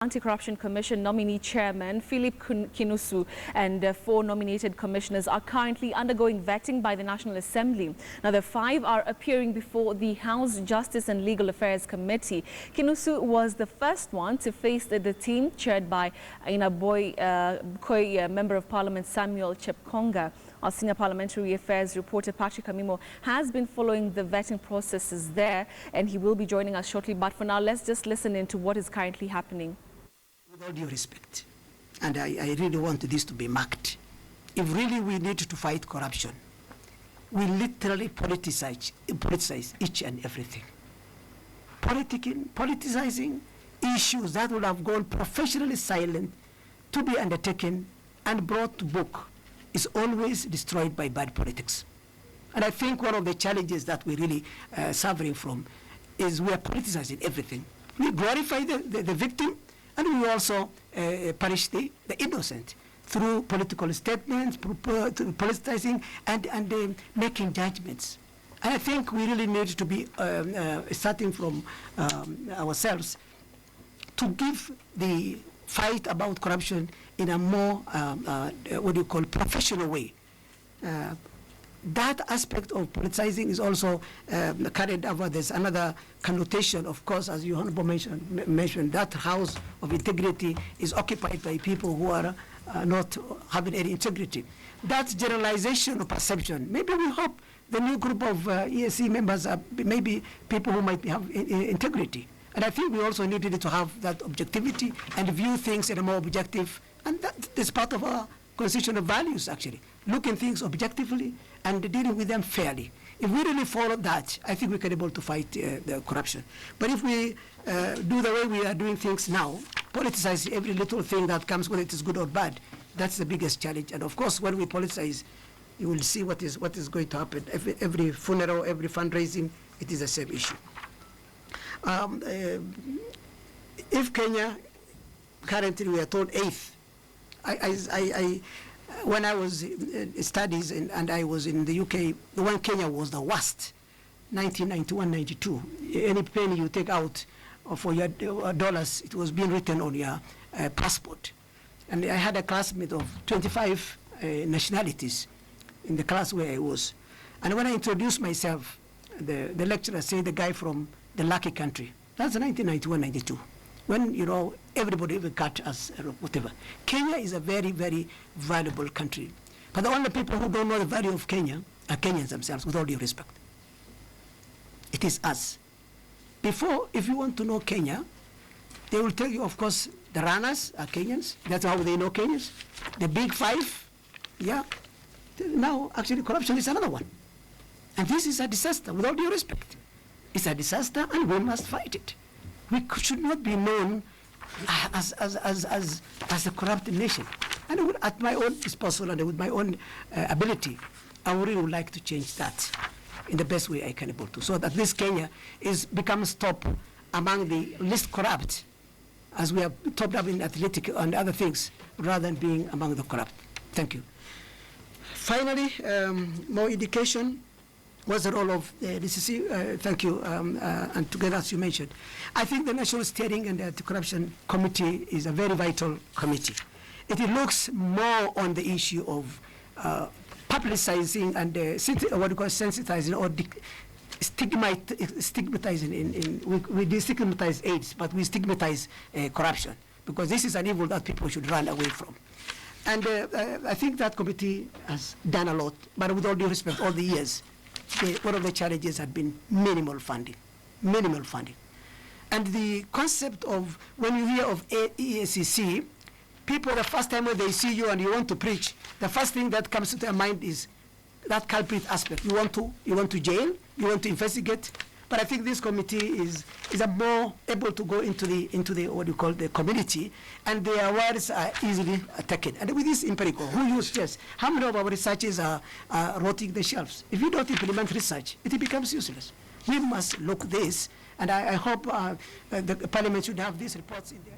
Anti-Corruption Commission nominee chairman, Phillip Kinusu, and 4 nominated commissioners are currently undergoing vetting by the National Assembly. Now, the 5 are appearing before the House Justice and Legal Affairs Committee. Kinusu was the first one to face the team chaired by Ainabkoi, Member of Parliament Samuel Chepkonga. Our senior parliamentary affairs reporter Patrick Amimo has been following the vetting processes there, and he will be joining us shortly. But for now, let's just listen into what is currently happening. With all due respect, and I really want this to be marked, if really we need to fight corruption, we literally politicize each and everything. Politicizing issues that would have gone professionally silent to be undertaken and brought to book is always destroyed by bad politics. And I think one of the challenges that we're really suffering from is we are politicizing everything. We glorify the victim, and we also punish the innocent through political statements, politicizing, and making judgments. And I think we really need to be starting from ourselves to give the fight about corruption in a more, professional way. That aspect of politicizing is also carried over. There's another connotation, of course, as you honorable mentioned, that house of integrity is occupied by people who are not having any integrity. That generalization of perception, maybe we hope the new group of EACC members are maybe people who might have integrity. And I think we also needed to have that objectivity and view things in a more objective, and that is part of our constitutional values, actually. Looking things objectively and dealing with them fairly. If we really follow that, I think we can be able to fight the corruption. But if we do the way we are doing things now, politicize every little thing that comes, whether it is good or bad, that's the biggest challenge. And of course, when we politicize, you will see what is going to happen. Every funeral, every fundraising, it is the same issue. If Kenya, currently we are told 8th, when I was in studies and I was in the UK, when Kenya was the worst, 1991-92, any penny you take out for your dollars, it was being written on your passport. And I had a classmate of 25 nationalities in the class where I was. And when I introduced myself, the lecturer said the guy from the lucky country. That's 1991-92. When, everybody even cut us, whatever. Kenya is a very, very valuable country. But the only people who don't know the value of Kenya are Kenyans themselves, with all due respect. It is us. Before, if you want to know Kenya, they will tell you, of course, the runners are Kenyans. That's how they know Kenyans. The big 5, yeah. Now, actually, corruption is another one. And this is a disaster, with all due respect. It's a disaster, and we must fight it. We should not be known as a corrupt nation. And at my own disposal and with my own ability, I really would like to change that in the best way I can able to, so that this Kenya becomes top among the least corrupt, as we are top up in athletic and other things, rather than being among the corrupt. Thank you. Finally, more education. What's the role of the EACC? Thank you. And together, as you mentioned, I think the National Steering and Anti-Corruption Committee is a very vital committee. It looks more on the issue of publicizing and what we call sensitizing or stigmatizing. We destigmatize AIDS, but we stigmatize corruption, because this is an evil that people should run away from. And I think that committee has done a lot, but with all due respect, all the years, one of the challenges had been minimal funding. And the concept of, when you hear of EACC, people, the first time when they see you and you want to preach, the first thing that comes to their mind is that culprit aspect. You want to jail, you want to investigate. But I think this committee is a more able to go into the what you call the community, and their words are easily taken. And with this empirical, who use chess? How many of our researchers are rotting the shelves? If you don't implement research, it becomes useless. We must look this, and I hope the Parliament should have these reports in there.